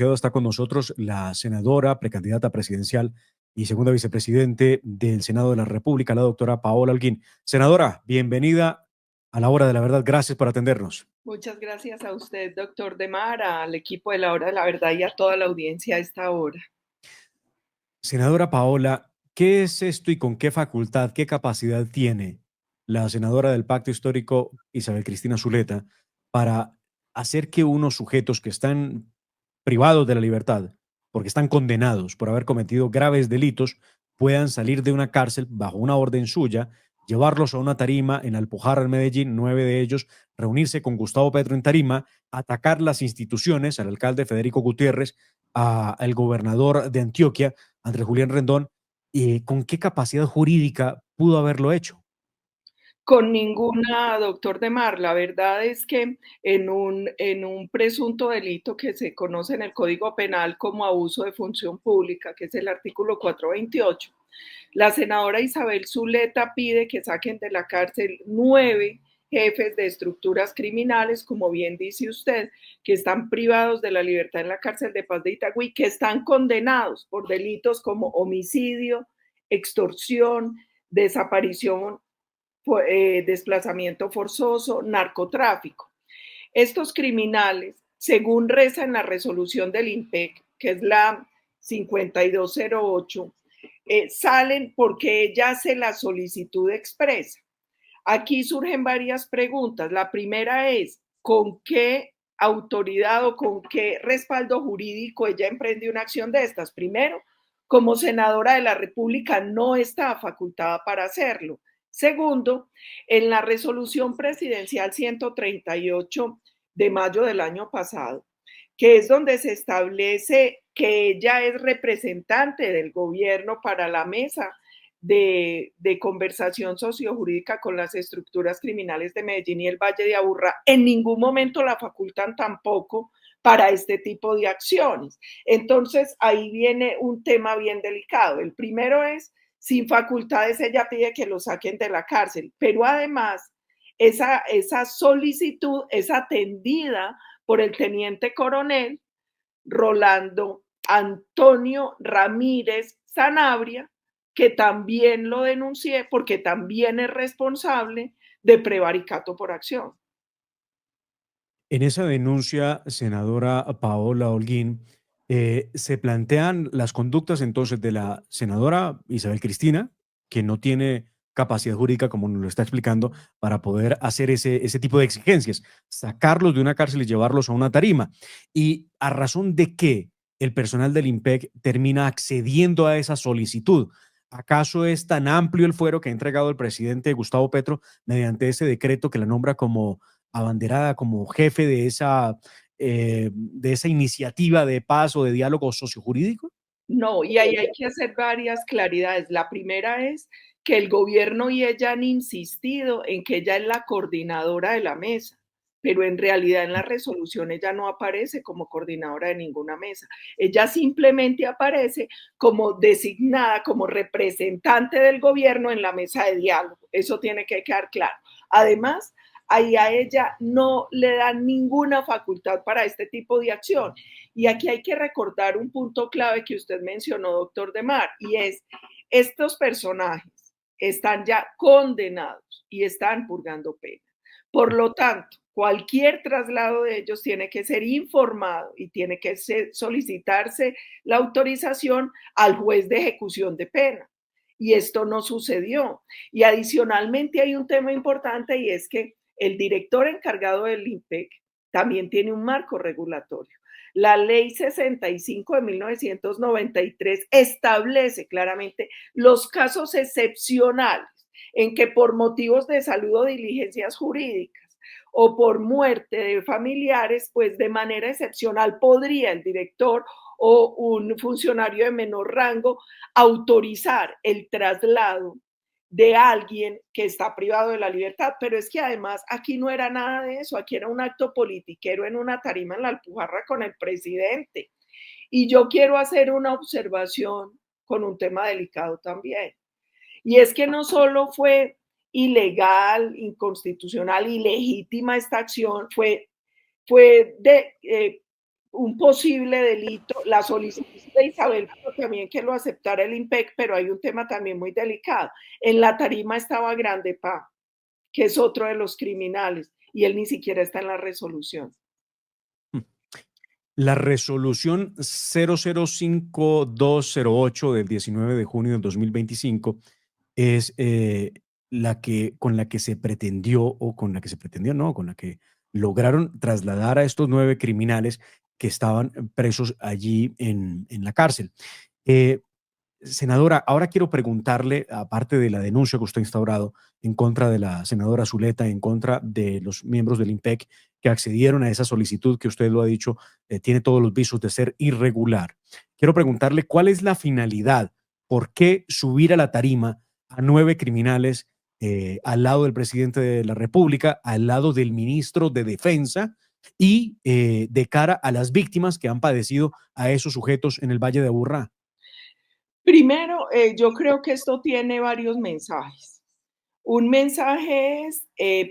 Está con nosotros la senadora, precandidata presidencial y segunda vicepresidente del Senado de la República, la doctora Paola Holguín. Senadora, bienvenida a la hora de la verdad. Gracias por atendernos. Muchas gracias a usted, doctor Demar, al equipo de la Hora de la Verdad y a toda la audiencia a esta hora. Senadora Paola, ¿qué es esto y con qué facultad, qué capacidad tiene la senadora del Pacto Histórico, Isabel Cristina Zuleta, para hacer que unos sujetos que están privados de la libertad, porque están condenados por haber cometido graves delitos, puedan salir de una cárcel bajo una orden suya, llevarlos a una tarima en Alpujarra, en Medellín, 9 de ellos, reunirse con Gustavo Petro en tarima, atacar las instituciones, al alcalde Federico Gutiérrez, al gobernador de Antioquia, Andrés Julián Rendón, ¿con qué capacidad jurídica pudo haberlo hecho? Con ninguna, doctor Demar. La verdad es que en un presunto delito que se conoce en el Código Penal como abuso de función pública, que es el artículo 428, la senadora Isabel Zuleta pide que saquen de la cárcel 9 jefes de estructuras criminales, como bien dice usted, que están privados de la libertad en la cárcel de Paz de Itagüí, que están condenados por delitos como homicidio, extorsión, desaparición, desplazamiento forzoso, narcotráfico. Estos criminales, según reza en la resolución del INPEC, que es la 5208, salen porque ella hace la solicitud expresa. Aquí surgen varias preguntas. La primera es, ¿con qué autoridad o con qué respaldo jurídico ella emprende una acción de estas? Primero, como senadora de la República no está facultada para hacerlo. Segundo, en la resolución presidencial 138 de mayo del año pasado, que es donde se establece que ella es representante del gobierno para la mesa de conversación sociojurídica con las estructuras criminales de Medellín y el Valle de Aburrá, en ningún momento la facultan tampoco para este tipo de acciones. Entonces, ahí viene un tema bien delicado. El primero es, sin facultades, ella pide que lo saquen de la cárcel, pero además, esa solicitud es atendida por el teniente coronel Rolando Antonio Ramírez Sanabria, que también lo denuncié porque también es responsable de prevaricato por acción. En esa denuncia, senadora Paola Holguín, se plantean las conductas entonces de la senadora Isabel Cristina, que no tiene capacidad jurídica, como nos lo está explicando, para poder hacer ese tipo de exigencias, sacarlos de una cárcel y llevarlos a una tarima. ¿Y a razón de qué el personal del IMPEC termina accediendo a esa solicitud? ¿Acaso es tan amplio el fuero que ha entregado el presidente Gustavo Petro mediante ese decreto que la nombra como abanderada, como jefe de esa iniciativa de paz o de diálogo sociojurídico? No, y ahí hay que hacer varias claridades. La primera es que el gobierno y ella han insistido en que ella es la coordinadora de la mesa, pero en realidad en la resolución ella no aparece como coordinadora de ninguna mesa. Ella simplemente aparece como designada, como representante del gobierno en la mesa de diálogo. Eso tiene que quedar claro. Además, ahí a ella no le dan ninguna facultad para este tipo de acción. Y aquí hay que recordar un punto clave que usted mencionó, doctor Demar, y es, estos personajes están ya condenados y están purgando pena. Por lo tanto, cualquier traslado de ellos tiene que ser informado y tiene que solicitarse la autorización al juez de ejecución de pena. Y esto no sucedió. Y adicionalmente hay un tema importante y es que el director encargado del INPEC también tiene un marco regulatorio. La ley 65 de 1993 establece claramente los casos excepcionales en que por motivos de salud o diligencias jurídicas o por muerte de familiares, pues de manera excepcional podría el director o un funcionario de menor rango autorizar el traslado de alguien que está privado de la libertad, pero es que además aquí no era nada de eso, aquí era un acto politiquero en una tarima en la Alpujarra con el presidente. Y yo quiero hacer una observación con un tema delicado también. Y es que no solo fue ilegal, inconstitucional, ilegítima esta acción, fue un posible delito, la solicitud de Isabel también que lo aceptara el IMPEC, pero hay un tema también muy delicado. En la tarima estaba Grande Pa, que es otro de los criminales, y él ni siquiera está en la resolución. La resolución 005208 del 19 de junio del 2025 es con la que se pretendió, o con la que se pretendió, no, con la que lograron trasladar a estos 9 criminales que estaban presos allí en la cárcel. Senadora, ahora quiero preguntarle, aparte de la denuncia que usted ha instaurado en contra de la senadora Zuleta, en contra de los miembros del IMPEC que accedieron a esa solicitud que usted lo ha dicho, tiene todos los visos de ser irregular. Quiero preguntarle cuál es la finalidad, por qué subir a la tarima a 9 criminales al lado del presidente de la República, al lado del ministro de Defensa y de cara a las víctimas que han padecido a esos sujetos en el Valle de Aburrá. Primero, yo creo que esto tiene varios mensajes. Un mensaje es,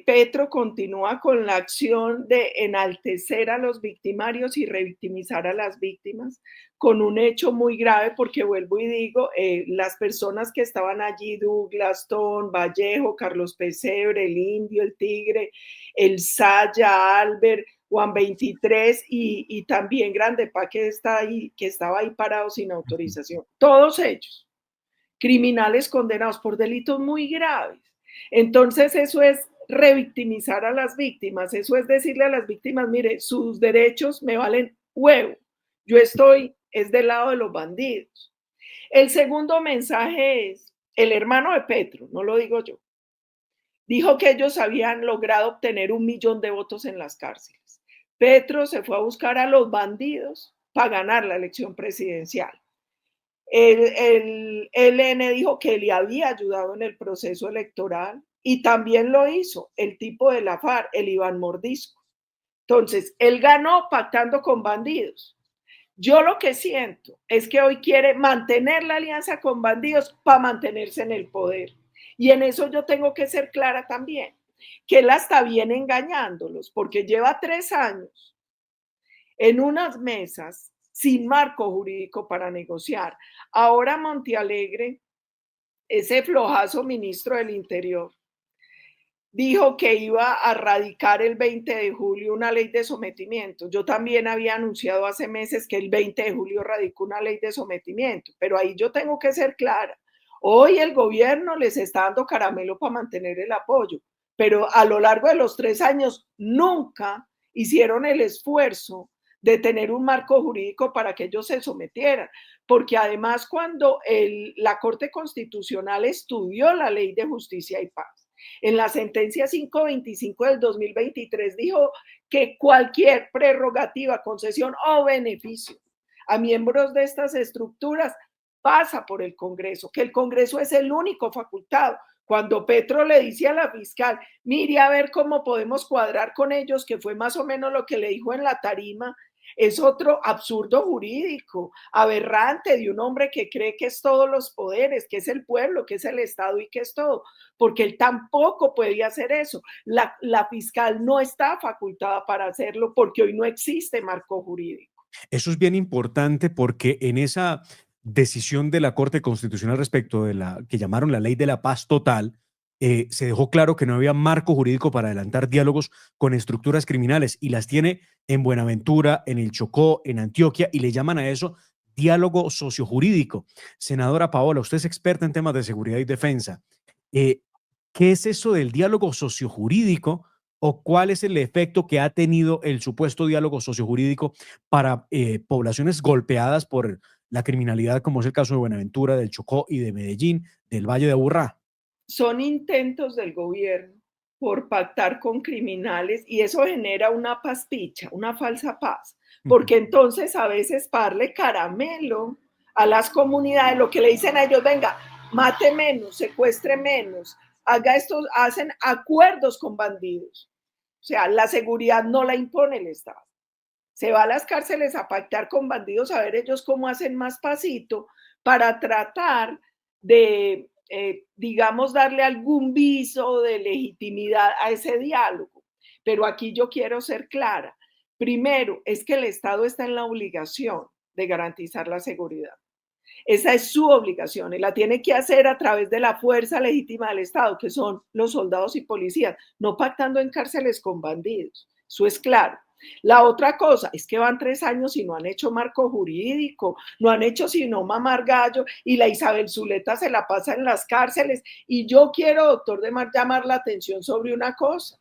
Petro continúa con la acción de enaltecer a los victimarios y revictimizar a las víctimas, con un hecho muy grave, porque vuelvo y digo, las personas que estaban allí, Douglas, Ton, Vallejo, Carlos Pesebre, el Indio, el Tigre, el Saya, Albert, Juan 23 y también Grande Pa que está ahí, que estaba ahí parado sin autorización. Todos ellos, criminales condenados por delitos muy graves. Entonces eso es revictimizar a las víctimas, eso es decirle a las víctimas, mire, sus derechos me valen huevo, yo estoy, es del lado de los bandidos. El segundo mensaje es, el hermano de Petro, no lo digo yo, dijo que ellos habían logrado obtener 1 millón de votos en las cárceles. Petro se fue a buscar a los bandidos para ganar la elección presidencial. El ELN dijo que le había ayudado en el proceso electoral y también lo hizo el tipo de la FARC, el Iván Mordisco. Entonces, él ganó pactando con bandidos. Yo lo que siento es que hoy quiere mantener la alianza con bandidos para mantenerse en el poder. Y en eso yo tengo que ser clara también, que él hasta viene engañándolos, porque lleva 3 años en unas mesas sin marco jurídico para negociar. Ahora Montealegre, ese flojazo ministro del Interior, dijo que iba a radicar el 20 de julio una ley de sometimiento. Yo también había anunciado hace meses que el 20 de julio radicó una ley de sometimiento, pero ahí yo tengo que ser clara. Hoy el gobierno les está dando caramelo para mantener el apoyo, pero a lo largo de los 3 años nunca hicieron el esfuerzo de tener un marco jurídico para que ellos se sometieran, porque además cuando la Corte Constitucional estudió la Ley de Justicia y Paz, en la sentencia 525 del 2023 dijo que cualquier prerrogativa, concesión o beneficio a miembros de estas estructuras pasa por el Congreso, que el Congreso es el único facultado. Cuando Petro le dice a la fiscal, mire a ver cómo podemos cuadrar con ellos, que fue más o menos lo que le dijo en la tarima, es otro absurdo jurídico, aberrante de un hombre que cree que es todos los poderes, que es el pueblo, que es el Estado y que es todo, porque él tampoco podía hacer eso. La fiscal no está facultada para hacerlo porque hoy no existe marco jurídico. Eso es bien importante porque en esa decisión de la Corte Constitucional respecto de la que llamaron la Ley de la Paz Total, se dejó claro que no había marco jurídico para adelantar diálogos con estructuras criminales y las tiene en Buenaventura, en el Chocó, en Antioquia y le llaman a eso diálogo sociojurídico. Senadora Paola, usted es experta en temas de seguridad y defensa. Eh, ¿Qué es eso del diálogo sociojurídico o cuál es el efecto que ha tenido el supuesto diálogo sociojurídico para poblaciones golpeadas por la criminalidad, como es el caso de Buenaventura, del Chocó y de Medellín, del Valle de Aburrá? Son intentos del gobierno por pactar con criminales y eso genera una pasticha, una falsa paz, porque entonces a veces para darle caramelo a las comunidades, lo que le dicen a ellos, venga, mate menos, secuestre menos, haga estos, hacen acuerdos con bandidos. O sea, la seguridad no la impone el Estado. Se va a las cárceles a pactar con bandidos a ver ellos cómo hacen más pasito para tratar de, digamos, darle algún viso de legitimidad a ese diálogo. Pero aquí yo quiero ser clara. Primero, es que el Estado está en la obligación de garantizar la seguridad. Esa es su obligación y la tiene que hacer a través de la fuerza legítima del Estado, que son los soldados y policías, no pactando en cárceles con bandidos. Eso es claro. La otra cosa es que van 3 años y no han hecho marco jurídico, no han hecho sino mamar gallo y la Isabel Zuleta se la pasa en las cárceles. Y yo quiero, doctor Demar, llamar la atención sobre una cosa.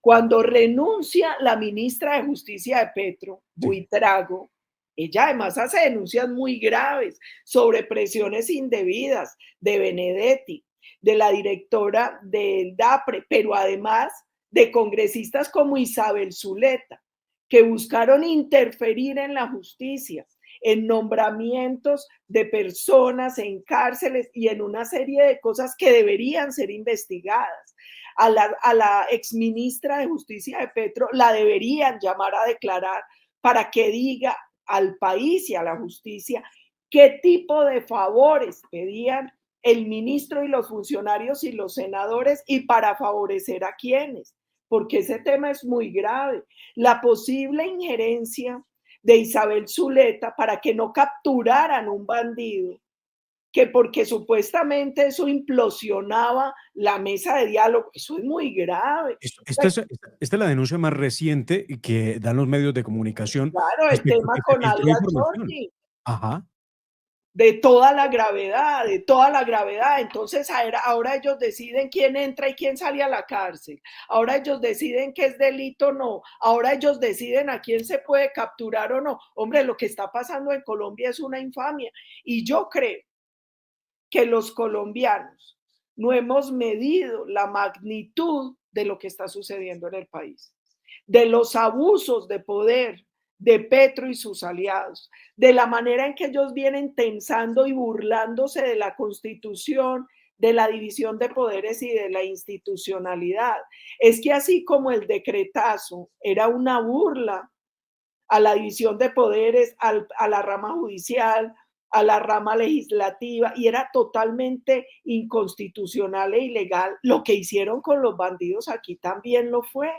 Cuando renuncia la ministra de Justicia de Petro, Sí. Buitrago, ella además hace denuncias muy graves sobre presiones indebidas de Benedetti, de la directora del DAPRE, pero además de congresistas como Isabel Zuleta, que buscaron interferir en la justicia, en nombramientos de personas en cárceles y en una serie de cosas que deberían ser investigadas. A la exministra de Justicia de Petro la deberían llamar a declarar para que diga al país y a la justicia qué tipo de favores pedían el ministro y los funcionarios y los senadores y para favorecer a quienes, porque ese tema es muy grave. La posible injerencia de Isabel Zuleta para que no capturaran un bandido, que porque supuestamente eso implosionaba la mesa de diálogo, eso es muy grave. Esta es la denuncia más reciente que dan los medios de comunicación Claro, el respecto a tema que se con filtró alias información. Georgie, Ajá. de toda la gravedad, de toda la gravedad. Entonces ahora ellos deciden quién entra y quién sale a la cárcel. Ahora ellos deciden qué es delito o no. Ahora ellos deciden a quién se puede capturar o no. Hombre, lo que está pasando en Colombia es una infamia. Y yo creo que los colombianos no hemos medido la magnitud de lo que está sucediendo en el país, de los abusos de poder de Petro y sus aliados, de la manera en que ellos vienen tensando y burlándose de la Constitución, de la división de poderes y de la institucionalidad. Es que así como el decretazo era una burla a la división de poderes, a la rama judicial, a la rama legislativa, y era totalmente inconstitucional e ilegal. Lo que hicieron con los bandidos aquí también lo fue.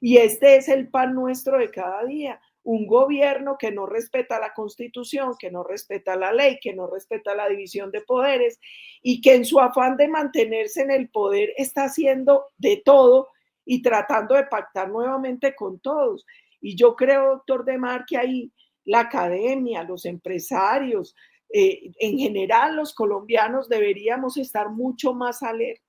Y este es el pan nuestro de cada día. Un gobierno que no respeta la Constitución, que no respeta la ley, que no respeta la división de poderes y que en su afán de mantenerse en el poder está haciendo de todo y tratando de pactar nuevamente con todos. Y yo creo, doctor Demar, que ahí la academia, los empresarios, en general los colombianos deberíamos estar mucho más alertas.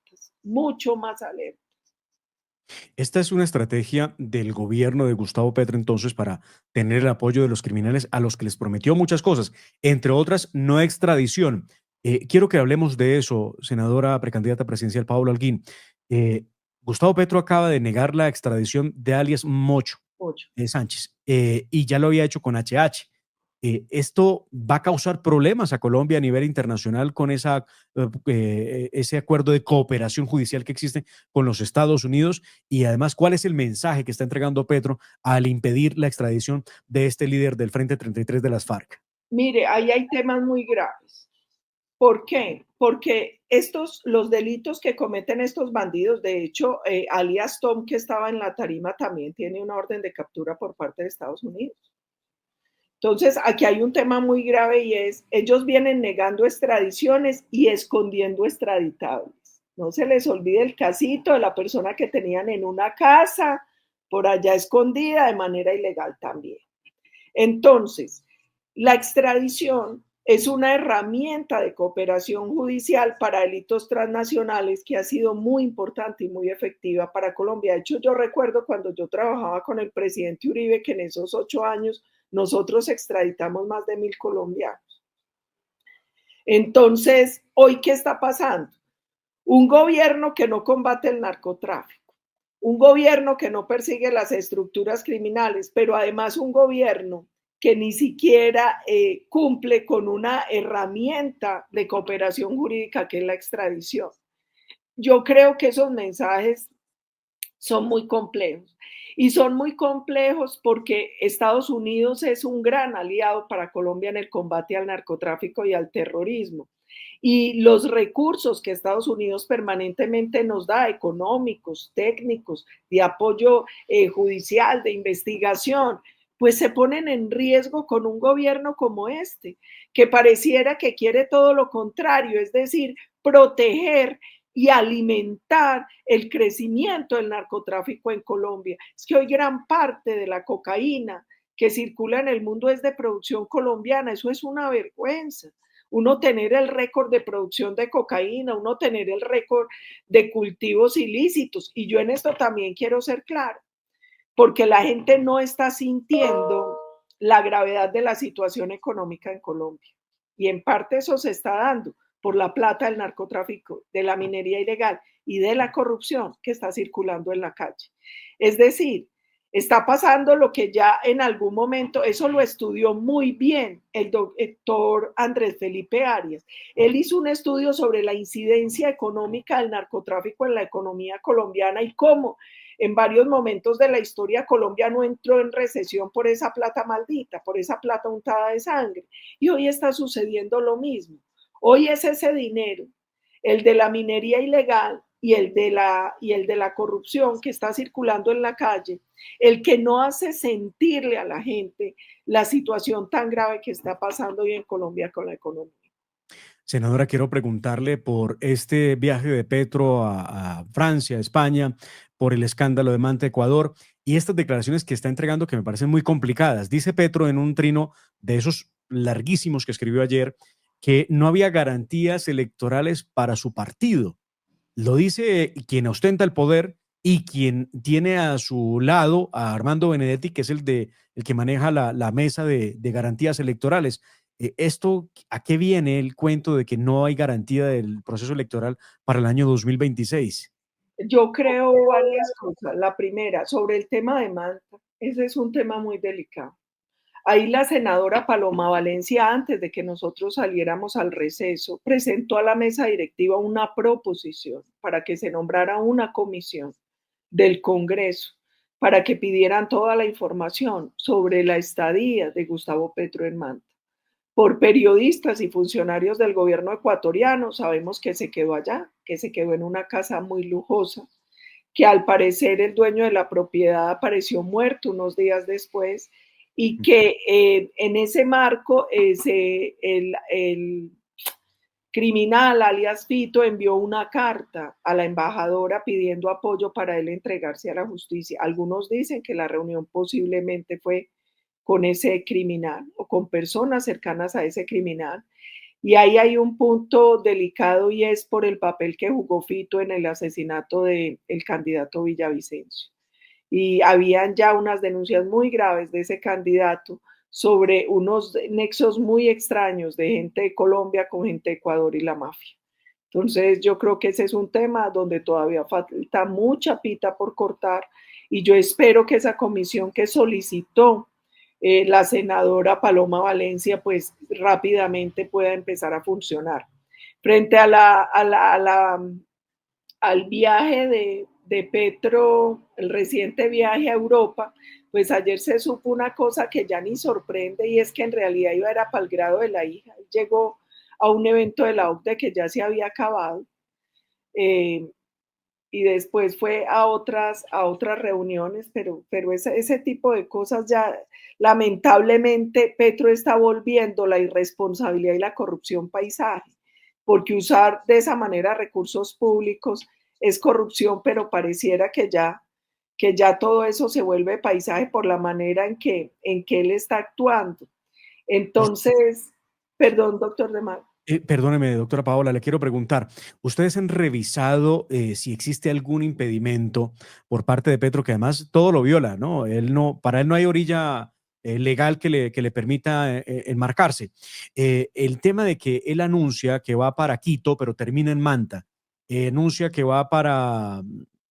Esta es una estrategia del gobierno de Gustavo Petro entonces para tener el apoyo de los criminales a los que les prometió muchas cosas, entre otras no extradición. Quiero que hablemos de eso, senadora precandidata presidencial Paula Holguín. Eh, Gustavo Petro acaba de negar la extradición de alias Mocho Ocho. Sánchez y ya lo había hecho con HH. ¿Esto va a causar problemas a Colombia a nivel internacional con ese acuerdo de cooperación judicial que existe con los Estados Unidos? Y además, ¿cuál es el mensaje que está entregando Petro al impedir la extradición de este líder del Frente 33 de las FARC? Mire, ahí hay temas muy graves. ¿Por qué? Porque los delitos que cometen estos bandidos, de hecho, alias Tom, que estaba en la tarima, también tiene una orden de captura por parte de Estados Unidos. Entonces, aquí hay un tema muy grave y es, ellos vienen negando extradiciones y escondiendo extraditables. No se les olvide el casito de la persona que tenían en una casa, por allá escondida de manera ilegal también. Entonces, la extradición es una herramienta de cooperación judicial para delitos transnacionales que ha sido muy importante y muy efectiva para Colombia. De hecho, yo recuerdo cuando yo trabajaba con el presidente Uribe que en esos 8 años nosotros extraditamos más de 1.000 colombianos. Entonces, ¿hoy qué está pasando? Un gobierno que no combate el narcotráfico, un gobierno que no persigue las estructuras criminales, pero además un gobierno que ni siquiera cumple con una herramienta de cooperación jurídica que es la extradición. Yo creo que esos mensajes son muy complejos. Y son muy complejos porque Estados Unidos es un gran aliado para Colombia en el combate al narcotráfico y al terrorismo. Y los recursos que Estados Unidos permanentemente nos da, económicos, técnicos, de apoyo judicial, de investigación, pues se ponen en riesgo con un gobierno como este, que pareciera que quiere todo lo contrario, es decir, proteger y alimentar el crecimiento del narcotráfico en Colombia. Es que hoy gran parte de la cocaína que circula en el mundo es de producción colombiana, eso es una vergüenza. Uno tener el récord de producción de cocaína, uno tener el récord de cultivos ilícitos. Y yo en esto también quiero ser claro, porque la gente no está sintiendo la gravedad de la situación económica en Colombia. Y en parte eso se está dando por la plata del narcotráfico, de la minería ilegal y de la corrupción que está circulando en la calle. Es decir, está pasando lo que ya en algún momento, eso lo estudió muy bien el doctor Andrés Felipe Arias. Él hizo un estudio sobre la incidencia económica del narcotráfico en la economía colombiana y cómo en varios momentos de la historia Colombia no entró en recesión por esa plata maldita, por esa plata untada de sangre. Y hoy está sucediendo lo mismo. Hoy es ese dinero, el de la minería ilegal y el de la corrupción que está circulando en la calle, el que no hace sentirle a la gente la situación tan grave que está pasando hoy en Colombia con la economía. Senadora, quiero preguntarle por este viaje de Petro a Francia, a España, por el escándalo de Manta Ecuador y estas declaraciones que está entregando que me parecen muy complicadas. Dice Petro en un trino de esos larguísimos que escribió ayer que no había garantías electorales para su partido. Lo dice quien ostenta el poder y quien tiene a su lado a Armando Benedetti, que es el que maneja la mesa de garantías electorales. ¿Esto a qué viene el cuento de que no hay garantía del proceso electoral para el año 2026? Yo creo varias cosas. La primera, sobre el tema de Manta, ese es un tema muy delicado. Ahí la senadora Paloma Valencia, antes de que nosotros saliéramos al receso, presentó a la mesa directiva una proposición para que se nombrara una comisión del Congreso para que pidieran toda la información sobre la estadía de Gustavo Petro en Manta. Por periodistas y funcionarios del gobierno ecuatoriano sabemos que se quedó allá, que se quedó en una casa muy lujosa, que al parecer el dueño de la propiedad apareció muerto unos días después y que en ese marco el criminal alias Fito envió una carta a la embajadora pidiendo apoyo para él entregarse a la justicia. Algunos dicen que la reunión posiblemente fue con ese criminal o con personas cercanas a ese criminal. Y ahí hay un punto delicado y es por el papel que jugó Fito en el asesinato del candidato Villavicencio. Y habían ya unas denuncias muy graves de ese candidato sobre unos nexos muy extraños de gente de Colombia con gente de Ecuador y la mafia. Entonces yo creo que ese es un tema donde todavía falta mucha pita por cortar y yo espero que esa comisión que solicitó la senadora Paloma Valencia pues rápidamente pueda empezar a funcionar. Frente al viaje de Petro, el reciente viaje a Europa, pues ayer se supo una cosa que ya ni sorprende y es que en realidad iba era para el grado de la hija. Llegó a un evento de la OCDE que ya se había acabado eh, y después fue a otras reuniones, pero ese tipo de cosas ya lamentablemente Petro está volviendo la irresponsabilidad y la corrupción paisaje, porque usar de esa manera recursos públicos es corrupción, pero pareciera que ya todo eso se vuelve paisaje por la manera en que él está actuando. Entonces, perdón, doctor de Mar. Perdóneme, doctora Paola, le quiero preguntar, ¿ustedes han revisado si existe algún impedimento por parte de Petro, que además todo lo viola, ¿no? Para él no hay orilla legal que le permita enmarcarse. El tema de que él anuncia que va para Quito, pero termina en Manta, anuncia que va para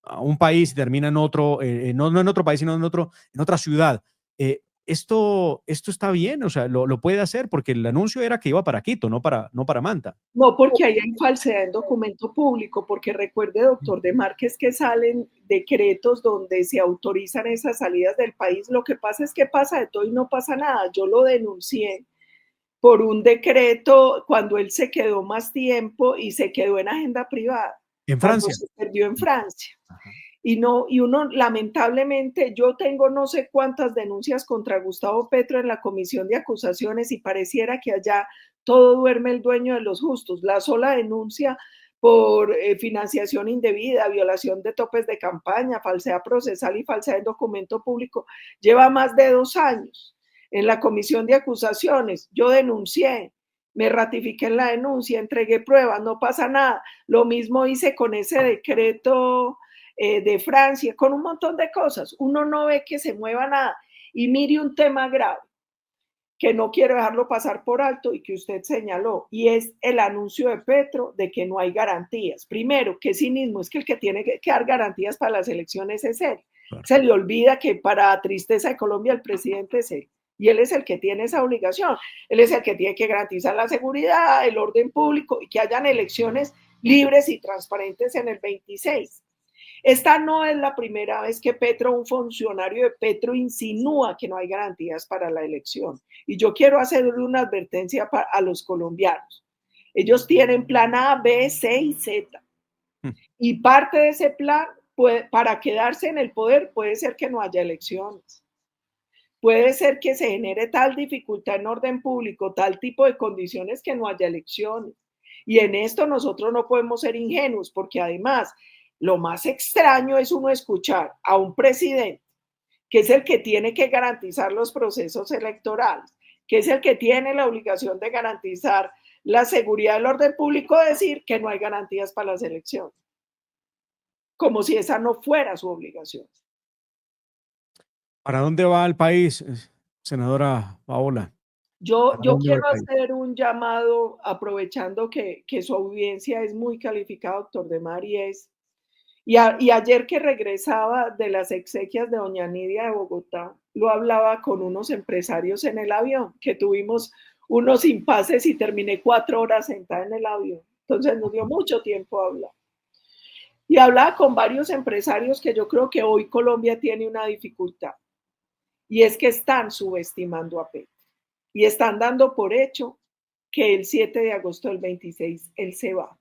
a un país y termina en otro, no en otro país, sino en otra ciudad. esto está bien, o sea, lo puede hacer, porque el anuncio era que iba para Quito, no para Manta. No, porque ahí hay falsedad en documento público, porque recuerde, doctor De Márquez, que salen decretos donde se autorizan esas salidas del país. Lo que pasa es que pasa de todo y no pasa nada. Yo lo denuncié por un decreto cuando él se quedó más tiempo y se quedó en agenda privada, En cuando Francia. se perdió en Francia. Ajá. Y no, y uno, lamentablemente, yo tengo no sé cuántas denuncias contra Gustavo Petro en la comisión de acusaciones y pareciera que allá todo duerme el dueño de los justos. La sola denuncia por financiación indebida, violación de topes de campaña, falsedad procesal y falsedad en documento público lleva más de 2 años. En la comisión de acusaciones yo denuncié, me ratifiqué en la denuncia, entregué pruebas, no pasa nada. Lo mismo hice con ese decreto de Francia, con un montón de cosas. Uno no ve que se mueva nada. Y mire un tema grave, que no quiero dejarlo pasar por alto y que usted señaló, y es el anuncio de Petro de que no hay garantías. Primero, qué cinismo, es que el que tiene que dar garantías para las elecciones es él. Claro. Se le olvida que para tristeza de Colombia el presidente es él. Y él es el que tiene esa obligación. Él es el que tiene que garantizar la seguridad, el orden público y que hayan elecciones libres y transparentes en el 26. Esta no es la primera vez que Petro, un funcionario de Petro, insinúa que no hay garantías para la elección. Y yo quiero hacerle una advertencia a los colombianos. Ellos tienen plan A, B, C y Z. Y parte de ese plan, para quedarse en el poder, puede ser que no haya elecciones. Puede ser que se genere tal dificultad en orden público, tal tipo de condiciones que no haya elecciones. Y en esto nosotros no podemos ser ingenuos, porque además lo más extraño es uno escuchar a un presidente que es el que tiene que garantizar los procesos electorales, que es el que tiene la obligación de garantizar la seguridad del orden público, decir que no hay garantías para las elecciones, como si esa no fuera su obligación. ¿Para dónde va el país, senadora Paola? Yo ¿Para dónde va quiero el país? hacer un llamado, aprovechando que su audiencia es muy calificada, doctor De Mar, y ayer que regresaba de las exequias de doña Nidia de Bogotá, lo hablaba con unos empresarios en el avión, que tuvimos unos impases y terminé 4 horas sentada en el avión. Entonces nos dio mucho tiempo a hablar. Y hablaba con varios empresarios que yo creo que hoy Colombia tiene una dificultad, y es que están subestimando a Petro y están dando por hecho que el 7 de agosto del 26 él se va.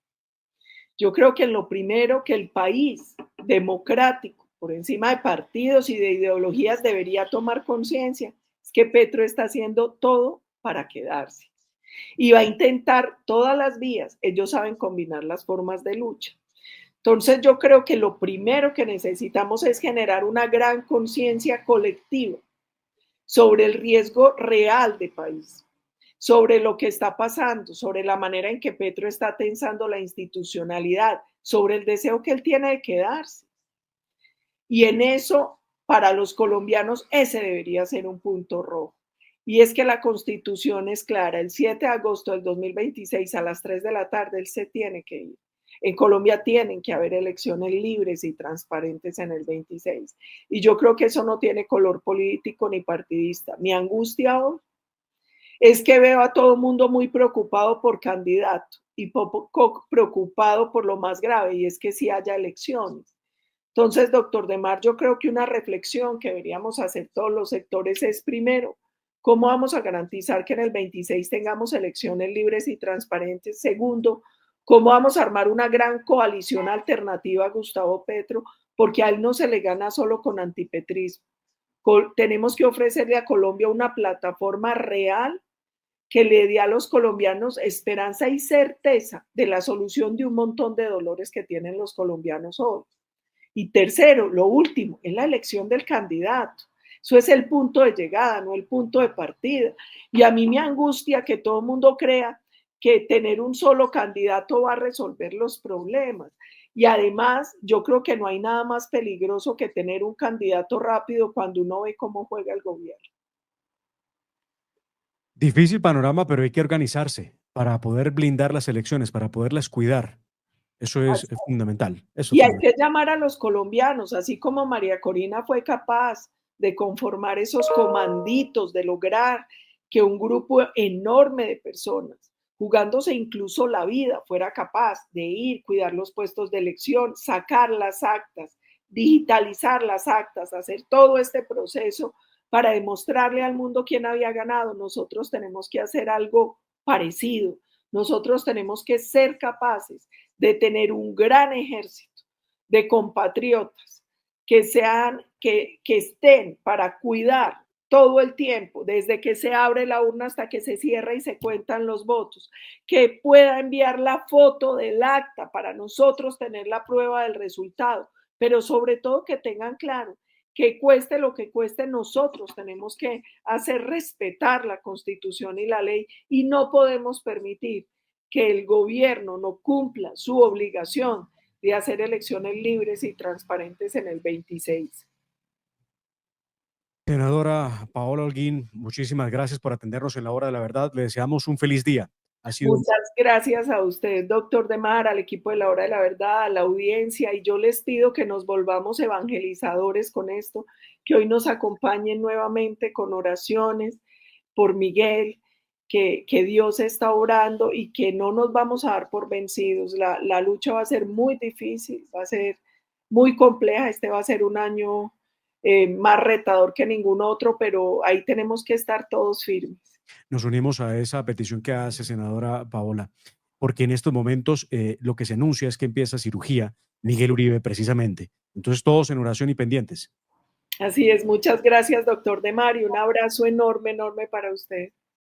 Yo creo que lo primero que el país democrático, por encima de partidos y de ideologías, debería tomar conciencia es que Petro está haciendo todo para quedarse y va a intentar todas las vías. Ellos saben combinar las formas de lucha. Entonces yo creo que lo primero que necesitamos es generar una gran conciencia colectiva sobre el riesgo real de país, sobre lo que está pasando, sobre la manera en que Petro está tensando la institucionalidad, sobre el deseo que él tiene de quedarse. Y en eso, para los colombianos, ese debería ser un punto rojo. Y es que la constitución es clara, el 7 de agosto del 2026 a las 3 de la tarde él se tiene que ir. En Colombia tienen que haber elecciones libres y transparentes en el 26. Y yo creo que eso no tiene color político ni partidista. Mi angustia hoy es que veo a todo el mundo muy preocupado por candidato y poco preocupado por lo más grave, y es que si haya elecciones. Entonces, doctor De Mar, yo creo que una reflexión que deberíamos hacer todos los sectores es, primero, ¿cómo vamos a garantizar que en el 26 tengamos elecciones libres y transparentes? Segundo, ¿cómo vamos a armar una gran coalición alternativa a Gustavo Petro? Porque a él no se le gana solo con antipetrismo. Tenemos que ofrecerle a Colombia una plataforma real que le dé a los colombianos esperanza y certeza de la solución de un montón de dolores que tienen los colombianos hoy. Y tercero, lo último, es la elección del candidato. Eso es el punto de llegada, no el punto de partida. Y a mí me angustia que todo el mundo crea que tener un solo candidato va a resolver los problemas. Y además, yo creo que no hay nada más peligroso que tener un candidato rápido cuando uno ve cómo juega el gobierno. Difícil panorama, pero hay que organizarse para poder blindar las elecciones, para poderlas cuidar. Eso es fundamental. Eso es Y hay fundamental. que llamar a los colombianos, así como María Corina fue capaz de conformar esos comanditos, de lograr que un grupo enorme de personas, jugándose incluso la vida, fuera capaz de ir, cuidar los puestos de elección, sacar las actas, digitalizar las actas, hacer todo este proceso para demostrarle al mundo quién había ganado. Nosotros tenemos que hacer algo parecido. Nosotros tenemos que ser capaces de tener un gran ejército de compatriotas que estén para cuidar todo el tiempo, desde que se abre la urna hasta que se cierra y se cuentan los votos, que pueda enviar la foto del acta para nosotros tener la prueba del resultado, pero sobre todo que tengan claro que cueste lo que cueste, nosotros tenemos que hacer respetar la Constitución y la ley y no podemos permitir que el gobierno no cumpla su obligación de hacer elecciones libres y transparentes en el 26. Senadora Paola Holguín, muchísimas gracias por atendernos en la hora de la verdad. Le deseamos un feliz día. Ha sido un... Muchas gracias a usted, doctor Demar, al equipo de la Hora de la Verdad, a la audiencia, y yo les pido que nos volvamos evangelizadores con esto, que hoy nos acompañen nuevamente con oraciones por Miguel, que Dios está orando y que no nos vamos a dar por vencidos. La lucha va a ser muy difícil, va a ser muy compleja, este va a ser un año más retador que ningún otro, pero ahí tenemos que estar todos firmes. Nos unimos a esa petición que hace, senadora Paola, porque en estos momentos lo que se anuncia es que empieza cirugía Miguel Uribe precisamente. Entonces todos en oración y pendientes. Así es, muchas gracias, doctor De Mario. Un abrazo enorme, enorme para usted.